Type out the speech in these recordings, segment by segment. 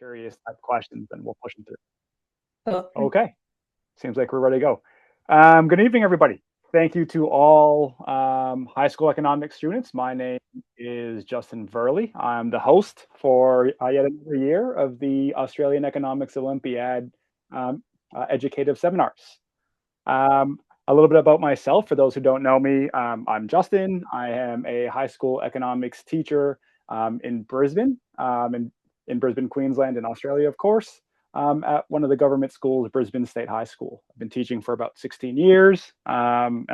curious type questions, and we'll push them through. Cool. Okay, seems like we're ready to go. Good evening, everybody. Thank you to all high school economics students. My name is Justin Virly. I'm the host for yet another year of the Australian Economics Olympiad Educative Seminars. A little bit about myself, for those who don't know me, I'm Justin. I am a high school economics teacher in Brisbane, in Brisbane, Queensland, in Australia, of course, at one of the government schools, Brisbane State High School. I've been teaching for about 16 years. I'm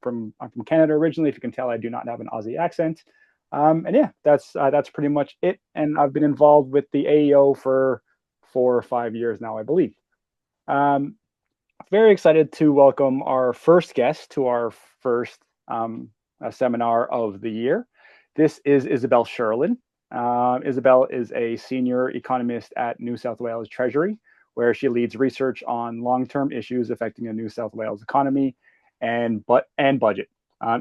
from Canada originally. If you can tell, I do not have an Aussie accent. And yeah, that's pretty much it. And I've been involved with the AEO for 4 or 5 years now, I believe. Very excited to welcome our first guest to our first seminar of the year. This is Isabel Shurlin. Isabel is a senior economist at New South Wales Treasury, where she leads research on long-term issues affecting the New South Wales economy and budget.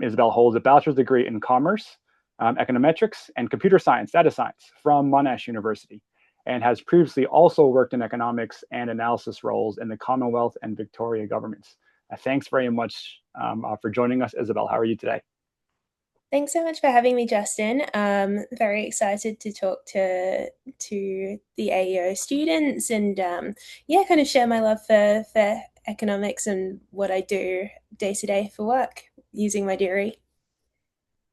Isabel holds a bachelor's degree in commerce, econometrics, and computer science, data science from Monash University, and has previously also worked in economics and analysis roles in the Commonwealth and Victoria governments. Thanks very much for joining us, Isabel. How are you today? Thanks so much for having me, Justin. Very excited to talk to the AEO students and kind of share my love for economics and what I do day to day for work using my degree.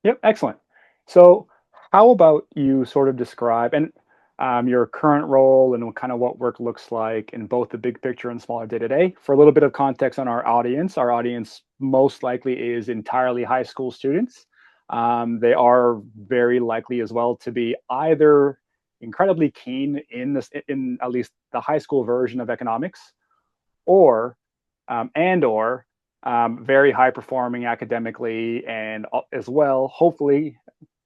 Yep, excellent. So, how about you sort of describe your current role and kind of what work looks like in both the big picture and smaller day to day? For a little bit of context on our audience most likely is entirely high school students. They are very likely as well to be either incredibly keen in at least the high school version of economics, or very high performing academically, and as well, hopefully,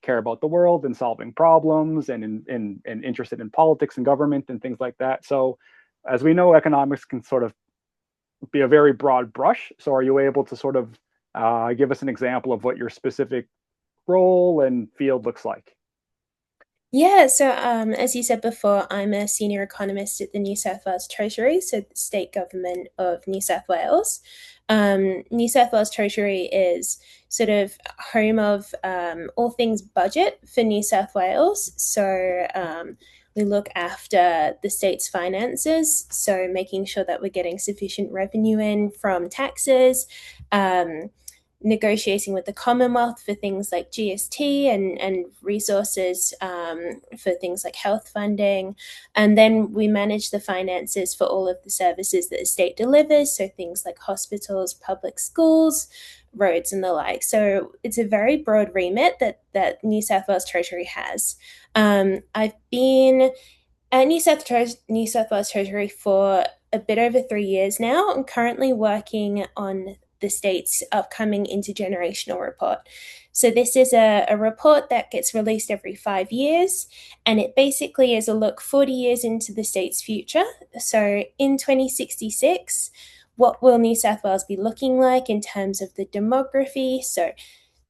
care about the world and solving problems, and interested in politics and government and things like that. So, as we know, economics can sort of be a very broad brush. So, are you able to sort of give us an example of what your specific role and field looks like? Yeah, so as you said before, I'm a senior economist at the New South Wales Treasury, so the state government of New South Wales. New South Wales Treasury is sort of home of all things budget for New South Wales. So we look after the state's finances, so making sure that we're getting sufficient revenue in from taxes. Negotiating with the Commonwealth for things like GST and resources for things like health funding. And then we manage the finances for all of the services that the state delivers, so things like hospitals, public schools, roads, and the like. So it's a very broad remit that New South Wales Treasury has. I've been at New South Wales Treasury for a bit over 3 years now. I'm currently working on the state's upcoming intergenerational report. So this is a report that gets released every 5 years, and it basically is a look 40 years into the state's future. So in 2066, what will New South Wales be looking like in terms of the demography? So,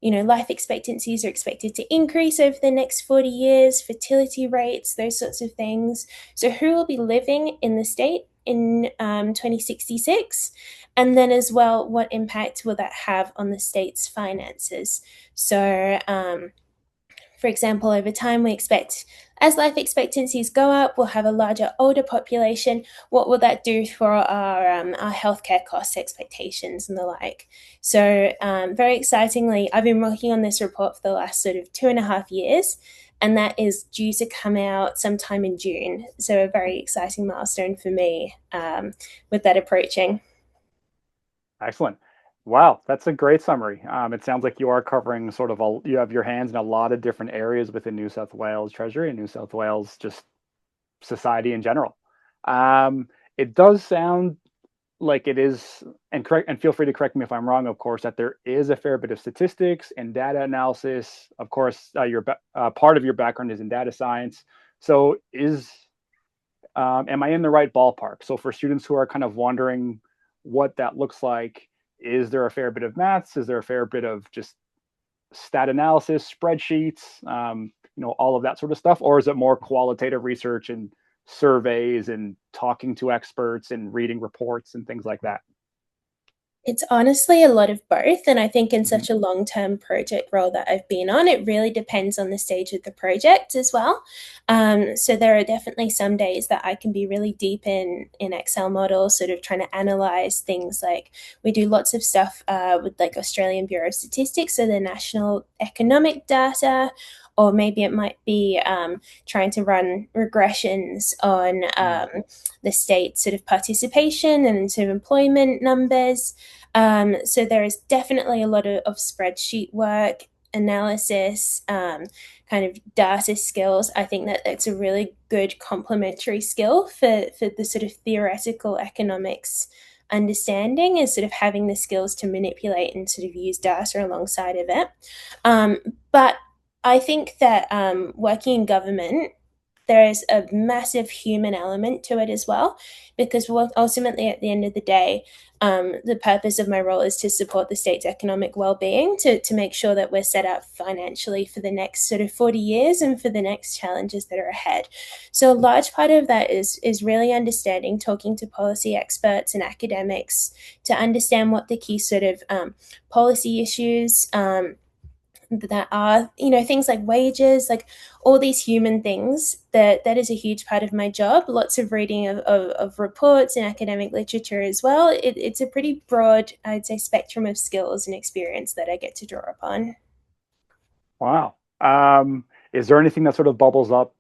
life expectancies are expected to increase over the next 40 years, fertility rates, those sorts of things. So who will be living in the state in 2066? And then as well, what impact will that have on the state's finances? So, for example, over time, we expect as life expectancies go up, we'll have a larger older population. What will that do for our healthcare cost expectations and the like? So, very excitingly, I've been working on this report for the last sort of 2.5 years, and that is due to come out sometime in June. So, a very exciting milestone for me with that approaching. Excellent. Wow, that's a great summary. It sounds like you are covering sort of you have your hands in a lot of different areas within New South Wales Treasury and New South Wales just society in general. It does sound like it is, and feel free to correct me if I'm wrong, of course, that there is a fair bit of statistics and data analysis. Of course, part of your background is in data science. So am I in the right ballpark? So for students who are kind of wondering what that looks like, is there a fair bit of maths? Is there a fair bit of just stat analysis, spreadsheets, all of that sort of stuff? Or is it more qualitative research and surveys and talking to experts and reading reports and things like that? It's honestly a lot of both. And I think in Mm-hmm. such a long term project role that I've been on, it really depends on the stage of the project as well. So there are definitely some days that I can be really deep in Excel models, sort of trying to analyze things like we do lots of stuff with like Australian Bureau of Statistics, so the national economic data. Or maybe it might be trying to run regressions on the state sort of participation and sort of employment numbers. So there is definitely a lot of spreadsheet work, analysis, kind of data skills. I think that it's a really good complementary skill for the sort of theoretical economics understanding, is sort of having the skills to manipulate and sort of use data alongside of it. Um, but I think that working in government, there is a massive human element to it as well, because ultimately at the end of the day, the purpose of my role is to support the state's economic well-being, to make sure that we're set up financially for the next sort of 40 years and for the next challenges that are ahead. So a large part of that is really understanding, talking to policy experts and academics to understand what the key sort of policy issues that are, things like wages, like all these human things. That is a huge part of my job. Lots of reading of reports and academic literature as well. It's a pretty broad, I'd say, spectrum of skills and experience that I get to draw upon. Wow. Is there anything that sort of bubbles up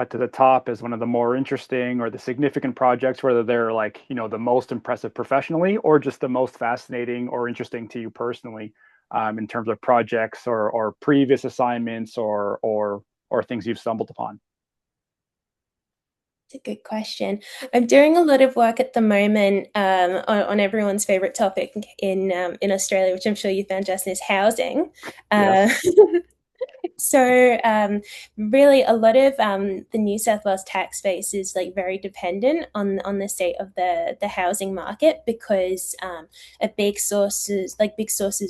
to the top as one of the more interesting or the significant projects, whether they're like, the most impressive professionally or just the most fascinating or interesting to you personally, in terms of projects or previous assignments or things you've stumbled upon? It's a good question. I'm doing a lot of work at the moment on everyone's favorite topic in Australia, which I'm sure you found, Justin, is housing. Uh, Yes. So, really, a lot of the New South Wales tax base is like very dependent on the state of the housing market, because a big sources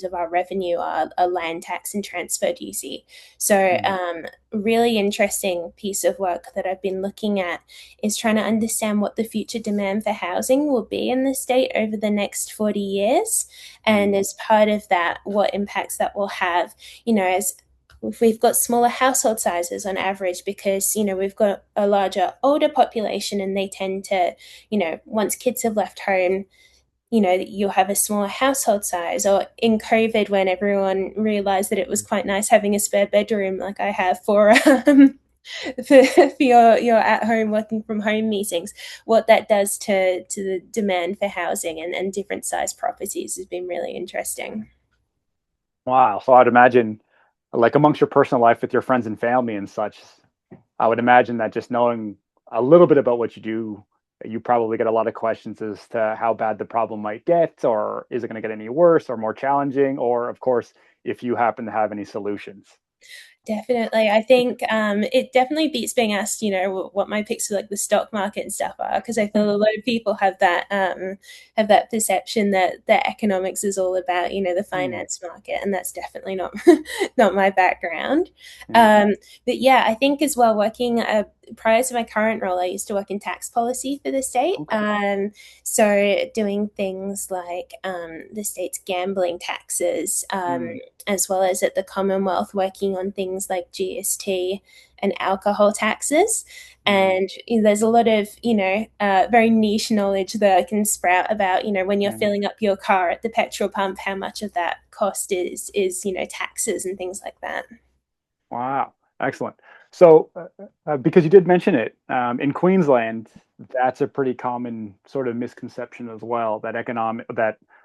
of our revenue are land tax and transfer duty. So, Mm, really interesting piece of work that I've been looking at is trying to understand what the future demand for housing will be in the state over the next 40 years, and mm, as part of that, what impacts that will have. As if we've got smaller household sizes on average, because we've got a larger older population, and they tend to, once kids have left home, you'll have a smaller household size. Or in COVID, when everyone realized that it was mm. quite nice having a spare bedroom like I have for for your at home working from home meetings, what that does to the demand for housing and different size properties has been really interesting. Wow. So I'd imagine, like amongst your personal life with your friends and family and such, I would imagine that just knowing a little bit about what you do, you probably get a lot of questions as to how bad the problem might get, or is it going to get any worse or more challenging, or of course, if you happen to have any solutions. Definitely. I think it definitely beats being asked, what my picks for like the stock market and stuff are, because I feel a lot of people have that perception that economics is all about, the Mm, finance market, and that's definitely not not my background. yeah. Um, but yeah, I think as well, working prior to my current role, I used to work in tax policy for the state. Okay. So doing things like the state's gambling taxes, Mm, as well as at the Commonwealth, working on things like GST and alcohol taxes. mm, And there's a lot of, very niche knowledge that I can sprout about, when you're mm. filling up your car at the petrol pump, how much of that cost is taxes and things like that. Wow, excellent. So, because you did mention it, in Queensland, that's a pretty common sort of misconception as well, that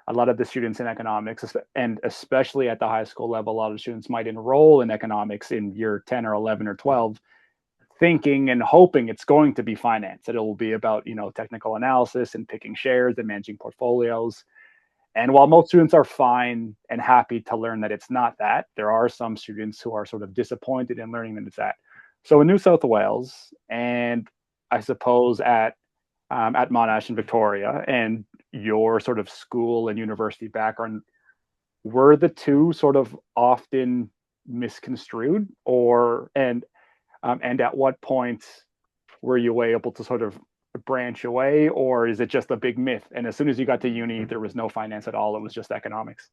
a lot of the students in economics, and especially at the high school level, a lot of students might enroll in economics in year 10 or 11 or 12, thinking and hoping it's going to be finance, that it will be about, technical analysis and picking shares and managing portfolios. And while most students are fine and happy to learn that it's not that, there are some students who are sort of disappointed in learning that it's that. So in New South Wales, and I suppose at Monash in Victoria, and your sort of school and university background, were the two sort of often misconstrued, or and at what point Were you able to sort of branch away, or is it just a big myth? And as soon as you got to uni, there was no finance at all. It was just economics.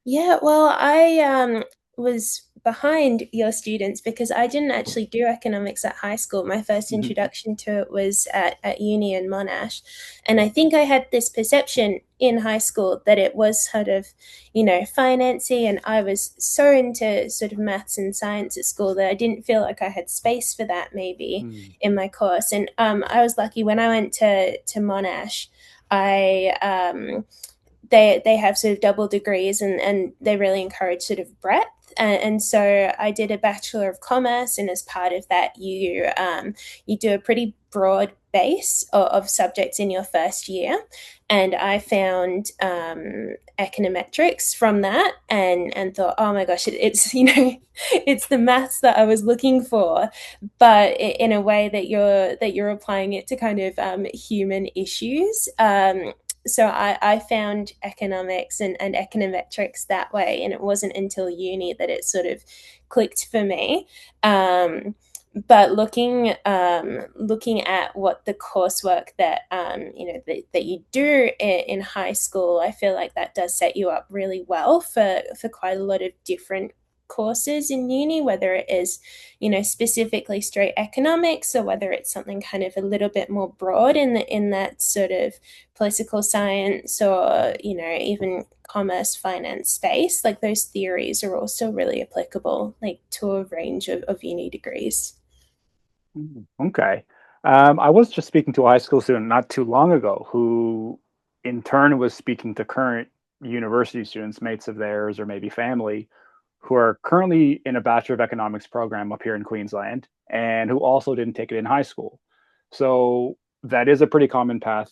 Yeah, well, I was behind your students because I didn't actually do economics at high school. My first Mhm. introduction to it was at uni in Monash. And I think I had this perception in high school that it was sort of, financy. And I was so into sort of maths and science at school that I didn't feel like I had space for that maybe Mm. in my course. And I was lucky when I went to Monash. I they have sort of double degrees, and they really encourage sort of breadth. And so I did a Bachelor of Commerce, and as part of that, you do a pretty broad base of subjects in your first year. And I found econometrics from that, and thought, oh my gosh, it's it's the maths that I was looking for, but in a way that you're applying it to kind of human issues. So I found economics and econometrics that way, and it wasn't until uni that it sort of clicked for me. But looking at what the coursework that that you do in high school, I feel like that does set you up really well for quite a lot of different courses in uni, whether it is specifically straight economics, or whether it's something kind of a little bit more broad in that sort of political science, or even commerce finance space. Like, those theories are also really applicable, like, to a range of uni degrees. Okay. I was just speaking to a high school student not too long ago who, in turn, was speaking to current university students, mates of theirs, or maybe family, who are currently in a Bachelor of Economics program up here in Queensland and who also didn't take it in high school. So that is a pretty common path,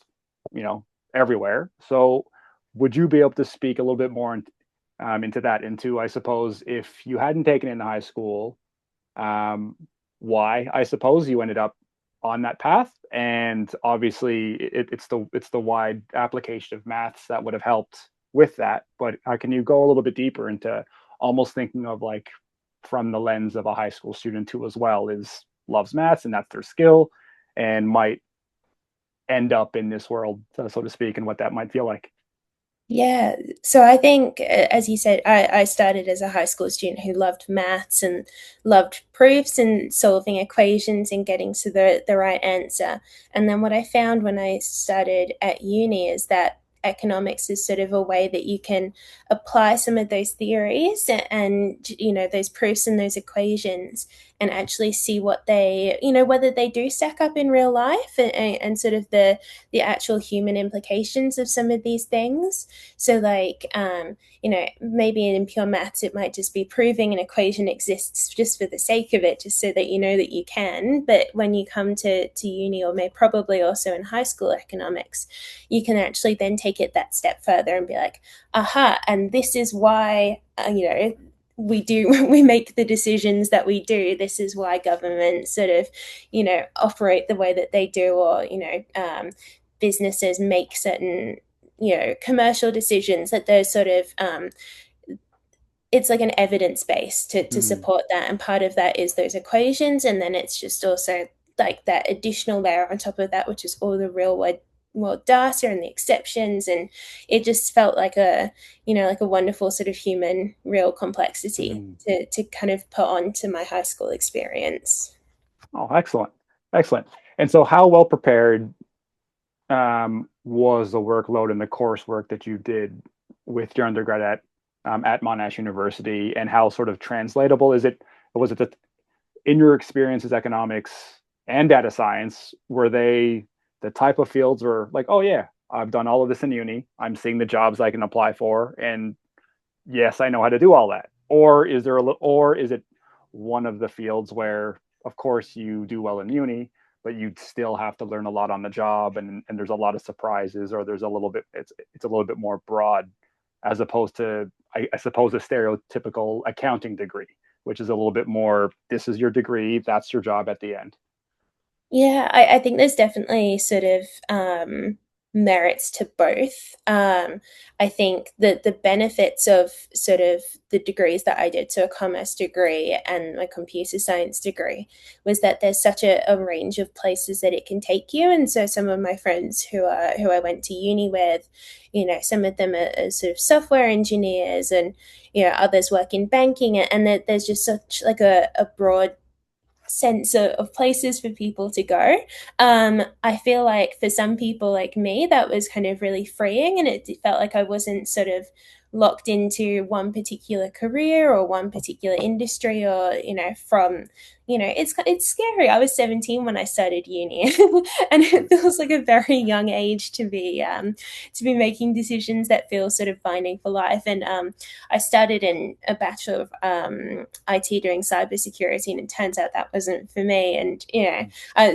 you know, everywhere. So would you be able to speak a little bit more into that, into, I suppose, if you hadn't taken it in high school, um, why I suppose you ended up on that path, and obviously it's the wide application of maths that would have helped with that. But can you go a little bit deeper into almost thinking of, like, from the lens of a high school student who as well is loves maths and that's their skill and might end up in this world, so to speak, and what that might feel like. Yeah, so I think, as you said, I started as a high school student who loved maths and loved proofs and solving equations and getting to the right answer. And then what I found when I started at uni is that economics is sort of a way that you can apply some of those theories and those proofs and those equations, and actually see what they, whether they do stack up in real life, and sort of the actual human implications of some of these things. So, like, maybe in pure maths, it might just be proving an equation exists just for the sake of it, just so that you know that you can. But when you come to uni, or may probably also in high school economics, you can actually then take it that step further and be like, aha, and this is why, we make the decisions that we do. This is why governments sort of, operate the way that they do, or businesses make certain commercial decisions, that there's sort of it's like an evidence base to Hmm. support that, and part of that is those equations, and then it's just also like that additional layer on top of that, which is all the real world data and the exceptions. And it just felt like a wonderful sort of human real complexity Hmm. to kind of put onto my high school experience. Oh, excellent, excellent. And so, how well prepared was the workload and the coursework that you did with your undergrad at Monash University, and how sort of translatable is it? Was it that in your experiences, economics and data science, were they the type of fields where, like, oh yeah, I've done all of this in uni, I'm seeing the jobs I can apply for, and yes, I know how to do all that? Or is it one of the fields where, of course, you do well in uni, but you'd still have to learn a lot on the job, and there's a lot of surprises, or there's a little bit it's a little bit more broad, as opposed to, I suppose, a stereotypical accounting degree, which is a little bit more, this is your degree, that's your job at the end. Yeah, I think there's definitely sort of merits to both. I think that the benefits of sort of the degrees that I did, so a commerce degree and a computer science degree, was that there's such a range of places that it can take you. And so some of my friends who I went to uni with, some of them are sort of software engineers, and others work in banking, and there's just such like a broad sense of places for people to go. I feel like for some people like me, that was kind of really freeing, and it felt like I wasn't sort of locked into one particular career or one particular industry, or from it's scary. I was 17 when I started uni, and it feels like a very young age to be making decisions that feel sort of binding for life. And I started in a Bachelor of IT doing cybersecurity, and it turns out that wasn't for me. And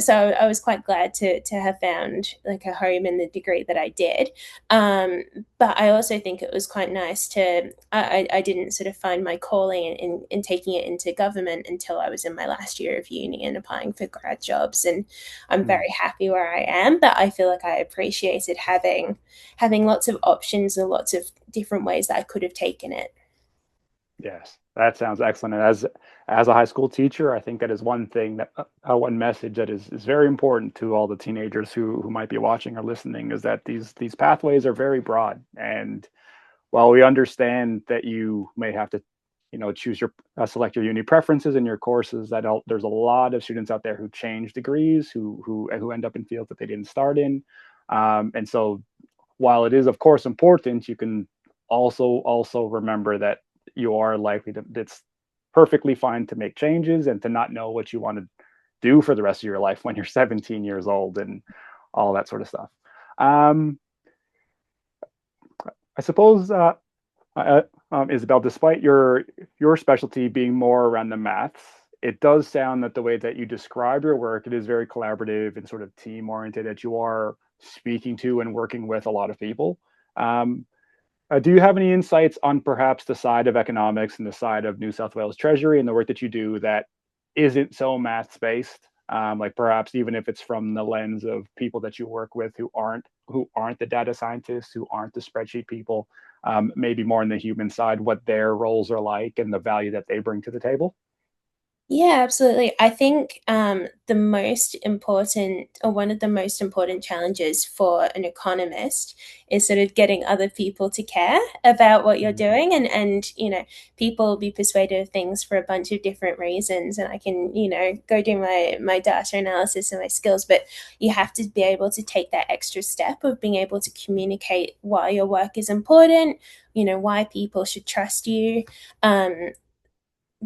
so I was quite glad to have found like a home in the degree that I did. But I also think it was quite nice to I didn't sort of find my calling in taking it into government until I was in my last year of uni and applying for grad jobs. And I'm very happy where I am, but I feel like I appreciated having lots of options and lots of different ways that I could have taken it. Yes, that sounds excellent. And as a high school teacher, I think that is one thing that one message that is very important to all the teenagers who might be watching or listening, is that these pathways are very broad. And while we understand that you may have to, choose your select your uni preferences and your courses, there's a lot of students out there who change degrees, who end up in fields that they didn't start in. And so while it is of course important, you can also remember that you are likely to it's perfectly fine to make changes and to not know what you want to do for the rest of your life when you're 17 years old and all that sort of stuff. um, I suppose Isabel, despite your specialty being more around the maths, it does sound that the way that you describe your work, it is very collaborative and sort of team oriented, that you are speaking to and working with a lot of people. um, do you have any insights on perhaps the side of economics and the side of New South Wales Treasury and the work that you do that isn't so maths based? Like perhaps even if it's from the lens of people that you work with who aren't the data scientists, who aren't the spreadsheet people, maybe more on the human side, what their roles are like and the value that they bring to the table. Yeah, absolutely. I think the most important, or one of the most important challenges for an economist is sort of getting other people to care about what you're Mhm. doing. And people will be persuaded of things for a bunch of different reasons. And I can, go do my data analysis and my skills, but you have to be able to take that extra step of being able to communicate why your work is important, why people should trust you. Um,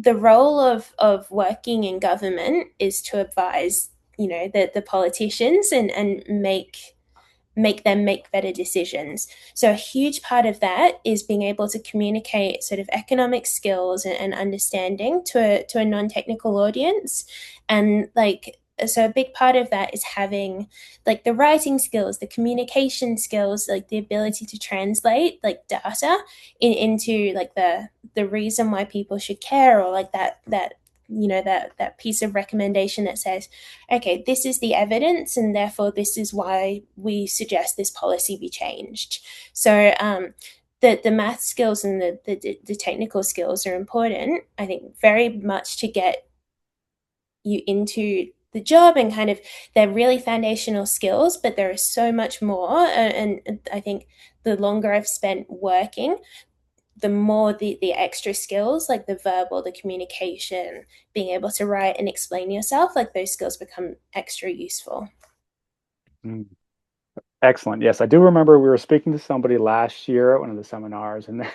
the role of working in government is to advise the politicians and make them make better decisions. So a huge part of that is being able to communicate sort of economic skills and understanding to a non-technical audience. And like, so a big part of that is having like the writing skills, the communication skills, like the ability to translate like data into like the reason why people should care, or like that piece of recommendation that says, okay, this is the evidence, and therefore this is why we suggest this policy be changed. So the math skills and the technical skills are important, I think, very much to get you into the job, and kind of they're really foundational skills, but there is so much more. And I think the longer I've spent working, the more the extra skills, like the verbal, the communication, being able to write and explain yourself, like those skills become extra useful. Mm. Excellent. Yes, I do remember we were speaking to somebody last year at one of the seminars, and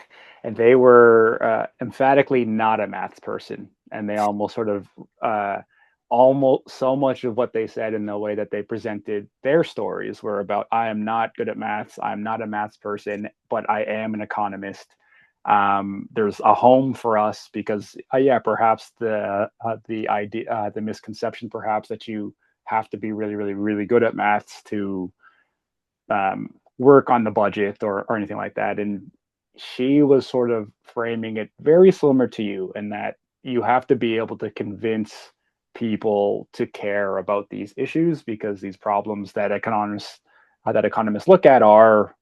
and they were emphatically not a maths person, and they almost sort of almost so much of what they said in the way that they presented their stories were about, I am not good at maths, I'm not a maths person, but I am an economist. There's a home for us because yeah, perhaps the idea, the misconception perhaps that you have to be really really really good at maths to work on the budget or anything like that. And she was sort of framing it very similar to you, in that you have to be able to convince people to care about these issues, because these problems that economists that economists look at are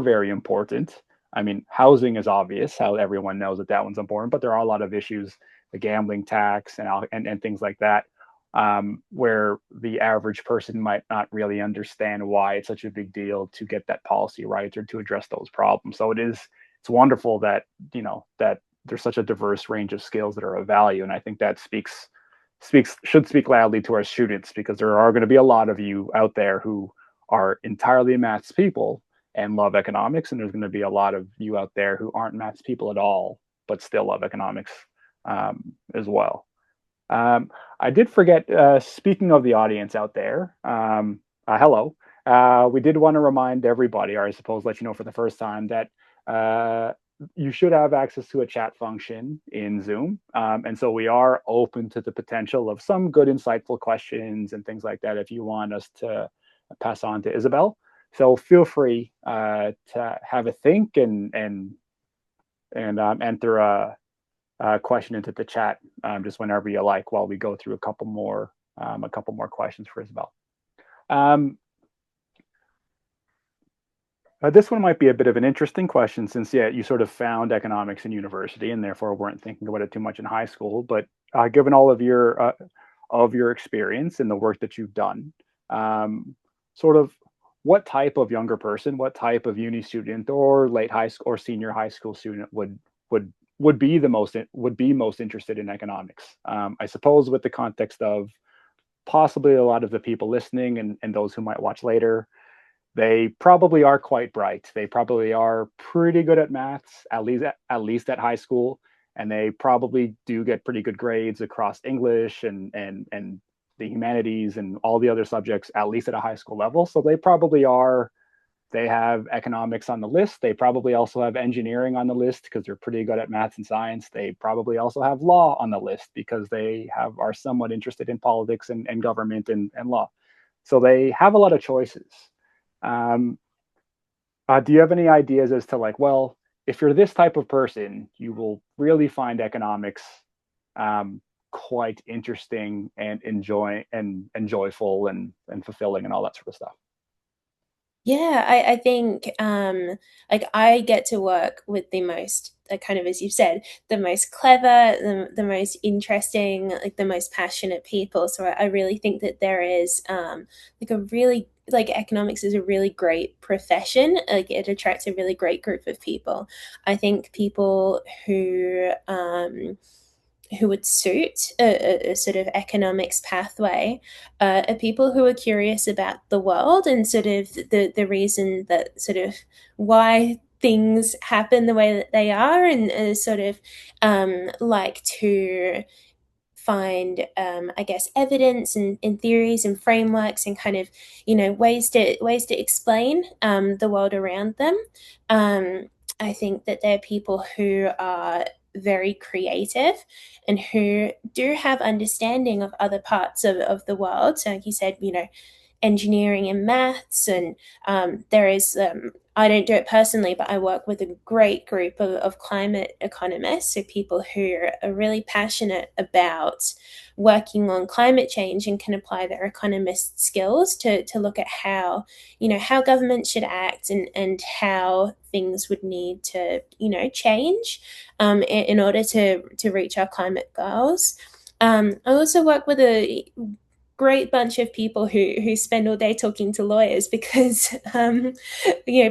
very important. I mean, housing is obvious, how everyone knows that that one's important, but there are a lot of issues, the gambling tax and things like that, where the average person might not really understand why it's such a big deal to get that policy right or to address those problems. So it's wonderful that that there's such a diverse range of skills that are of value, and I think that should speak loudly to our students, because there are going to be a lot of you out there who are entirely maths people and love economics, and there's going to be a lot of you out there who aren't maths people at all but still love economics as well. I did forget, speaking of the audience out there, hello. We did want to remind everybody, or I suppose let you know for the first time, that you should have access to a chat function in Zoom. And so we are open to the potential of some good, insightful questions and things like that if you want us to pass on to Isabel. So feel free to have a think and enter a question into the chat just whenever you like, while we go through a couple more questions for Isabel. This one might be a bit of an interesting question, since you sort of found economics in university and therefore weren't thinking about it too much in high school. But given all of your experience and the work that you've done, sort of what type of younger person, what type of uni student or late high school or senior high school student would be most interested in economics? I suppose with the context of possibly a lot of the people listening and those who might watch later, they probably are quite bright. They probably are pretty good at maths, at least at high school, and they probably do get pretty good grades across English and the humanities and all the other subjects, at least at a high school level. So they have economics on the list. They probably also have engineering on the list because they're pretty good at maths and science. They probably also have law on the list because they are somewhat interested in politics and government and law. So they have a lot of choices. Do you have any ideas as to, like, well, if you're this type of person, you will really find economics quite interesting and joyful and fulfilling and all that sort of stuff? Yeah, I think like I get to work with the most, like, kind of as you've said, the most clever, the most interesting, like the most passionate people. So I really think that there is like a really, like, economics is a really great profession. Like it attracts a really great group of people. I think people who would suit a sort of economics pathway are people who are curious about the world and sort of the reason that sort of why things happen the way that they are, and sort of like to find I guess evidence and theories and frameworks and kind of ways to explain the world around them. I think that there are people who are very creative and who do have understanding of other parts of the world. So like you said, engineering and maths, and there is I don't do it personally, but I work with a great group of climate economists, so people who are really passionate about working on climate change and can apply their economist skills to look at how government should act, and how things would need to change in order to reach our climate goals. I also work with a great bunch of people who spend all day talking to lawyers because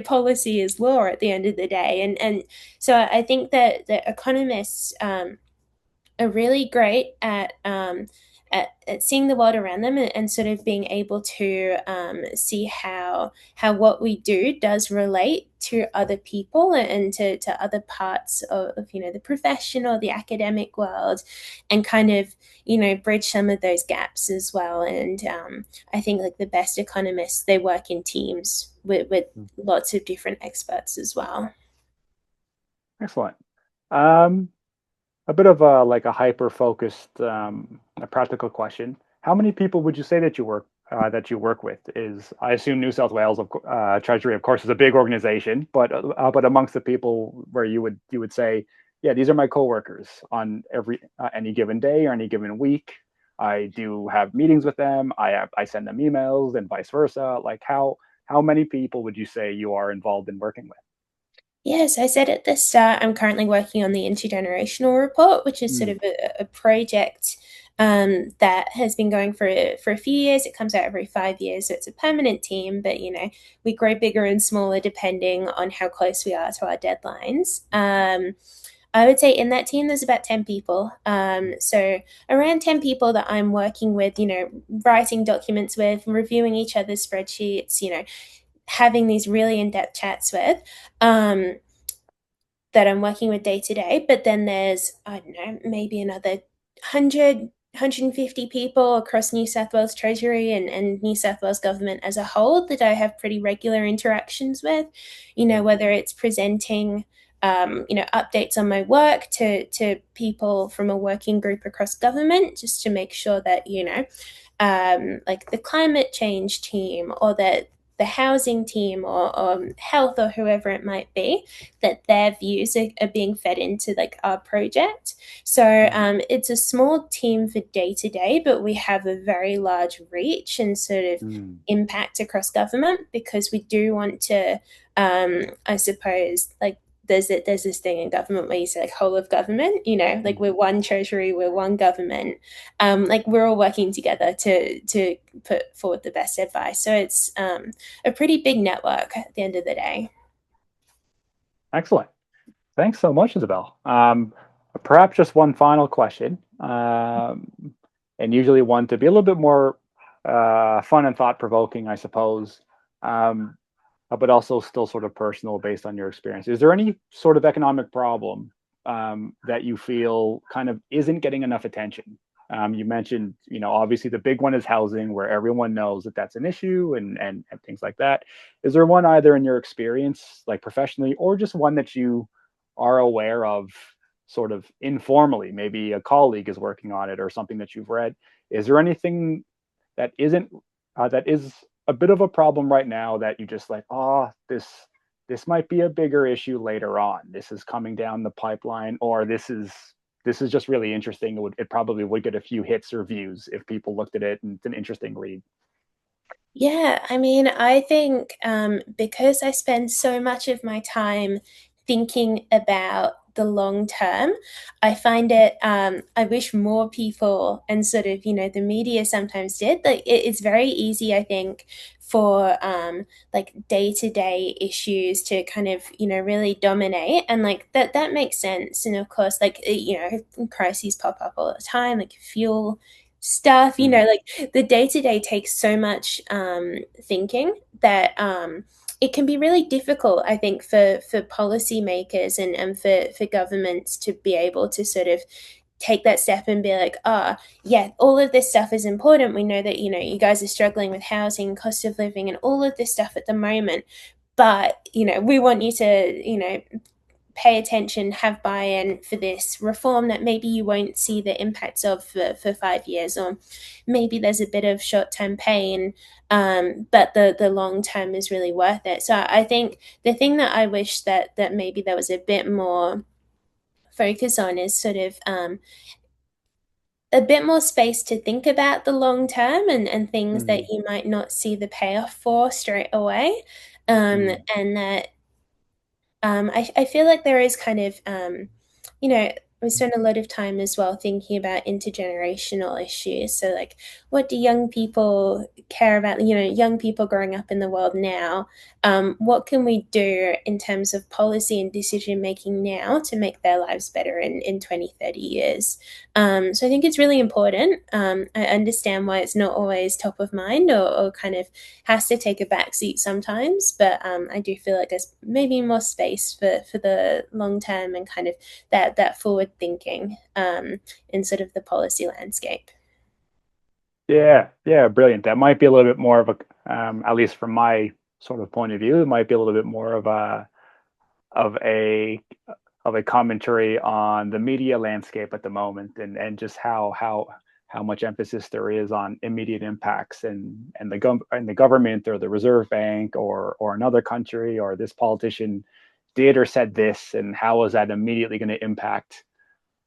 policy is law at the end of the day, and so I think that the economists are really great at seeing the world around them, and sort of being able to see how what we do does relate to other people and to other parts of the professional, the academic world, and kind of bridge some of those gaps as well. And I think, like, the best economists, they work in teams with lots of different experts as well. Excellent. Um, a bit of a hyper focused, a practical question. How many people would you say that you work with? Is I assume New South Wales Treasury, of course, is a big organization, but amongst the people where you would say, yeah, these are my coworkers on any given day or any given week. I do have meetings with them. I send them emails and vice versa. Like, how how many people would you say you are involved in working with? Yes, I said at the start, I'm currently working on the intergenerational report, which is sort Mm, of a project that has been going for a few years. It comes out every 5 years, so it's a permanent team. But we grow bigger and smaller depending on how close we are to our deadlines. I would say in that team, there's about 10 people. So around 10 people that I'm working with, writing documents with, reviewing each other's spreadsheets, having these really in-depth chats with. Um, that I'm working with day to day. But then there's, I don't know, maybe another 150 people across New South Wales Treasury and New South Wales government as a whole that I have pretty regular interactions with, yeah. whether it's presenting. Updates on my work to people from a working group across government, just to make sure that like the climate change team or the housing team or health or whoever it might be, that their views are being fed into like our project. So Mm, it's a small team for day to day, but we have a very large reach and sort of mm, impact across government, because we do want to, I suppose, like there's this thing in government where you say like whole of government, like mm. we're one treasury, we're one government, like we're all working together to put forward the best advice. So it's a pretty big network at the end of the day. Excellent. Thanks so much, Isabel. Perhaps just one final question, and usually one to be a little bit more fun and thought provoking, I suppose, um, but also still sort of personal based on your experience. Is there any sort of economic problem that you feel kind of isn't getting enough attention? You mentioned, obviously the big one is housing, where everyone knows that that's an issue and things like that. Is there one either in your experience, like professionally, or just one that you are aware of sort of informally? Maybe a colleague is working on it or something that you've read. Is there anything that isn't that is a bit of a problem right now that you just like, oh, this might be a bigger issue later on. This is coming down the pipeline, or this is just really interesting. It probably would get a few hits or views if people looked at it, and it's an interesting read. Yeah, I mean, I think because I spend so much of my time thinking about the long term, I find it, I wish more people and sort of, the media sometimes did. Like, it's very easy, I think, for like day to day issues to kind of, really dominate. And like that makes sense. And of course, like, crises pop up all the time, like fuel stuff, Mm, like the day to day takes so much thinking that it can be really difficult, I think, for policymakers and for governments to be able to sort of take that step and be like, yeah, all of this stuff is important. We know that, you guys are struggling with housing, cost of living, and all of this stuff at the moment. But, we want you to, pay attention, have buy-in for this reform that maybe you won't see the impacts of for 5 years, or maybe there's a bit of short-term pain, but the long term is really worth it. So I think the thing that I wish that maybe there was a bit more focus on is sort of a bit more space to think about the long term and things that mm, you might not see the payoff for straight away, mm, and that I feel like there is kind of, you know, we spend a lot of time as well thinking about intergenerational issues. So, like, what do young people care about? Young people growing up in the world now, what can we do in terms of policy and decision making now to make their lives better in 20, 30 years? So, I think it's really important. I understand why it's not always top of mind, or kind of has to take a backseat sometimes. But I do feel like there's maybe more space for the long term and kind of that forward thinking in sort of the policy landscape. yeah, yeah, brilliant. That might be a little bit more of a, at least from my sort of point of view, it might be a little bit more of a of a commentary on the media landscape at the moment, and just how much emphasis there is on immediate impacts, and the government or the Reserve Bank or another country or this politician did or said this, and how is that immediately going to impact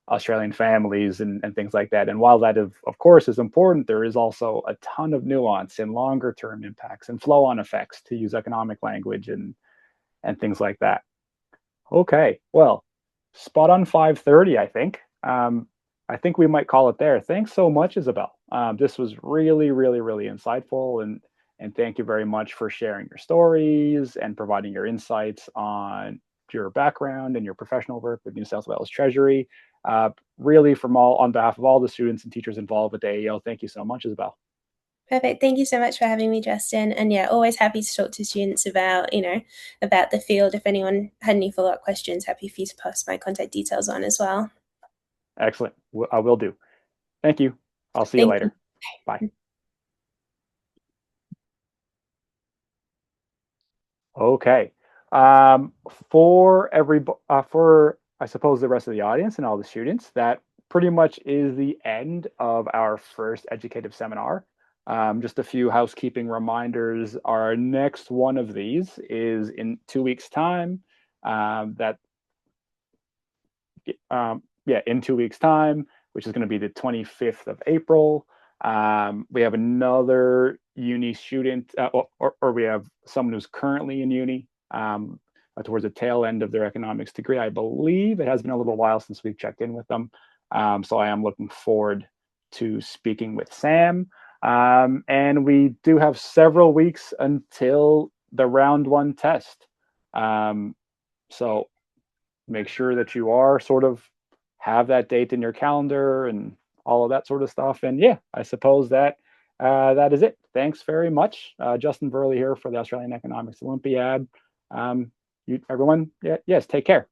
Australian families and things like that. And while that, of course, is important, there is also a ton of nuance and longer term impacts and flow on effects, to use economic language, and things like that. Okay, well, spot on 5:30, I think. I think we might call it there. Thanks so much, Isabel. This was really, really, really insightful, and thank you very much for sharing your stories and providing your insights on your background and your professional work with New South Wales Treasury. Really, from all on behalf of all the students and teachers involved with the AEO, thank you so much, Isabel. Perfect. Thank you so much for having me, Justin. And yeah, always happy to talk to students about, about the field. If anyone had any follow-up questions, happy for you to pass my contact details on as well. Excellent. I will do. Thank you. I'll see you Thank you. later. Bye. Okay. Um, for I suppose the rest of the audience and all the students, that pretty much is the end of our first educative seminar. Just a few housekeeping reminders. Our next one of these is in 2 weeks' time. That yeah, in 2 weeks' time, which is going to be the 25th of April. We have another uni student, or we have someone who's currently in uni towards the tail end of their economics degree. I believe it has been a little while since we've checked in with them. So I am looking forward to speaking with Sam. And we do have several weeks until the round one test. So make sure that you are sort of have that date in your calendar and all of that sort of stuff. And yeah, I suppose that that is it. Thanks very much. Justin Virly here for the Australian Economics Olympiad. Everyone, yes, take care.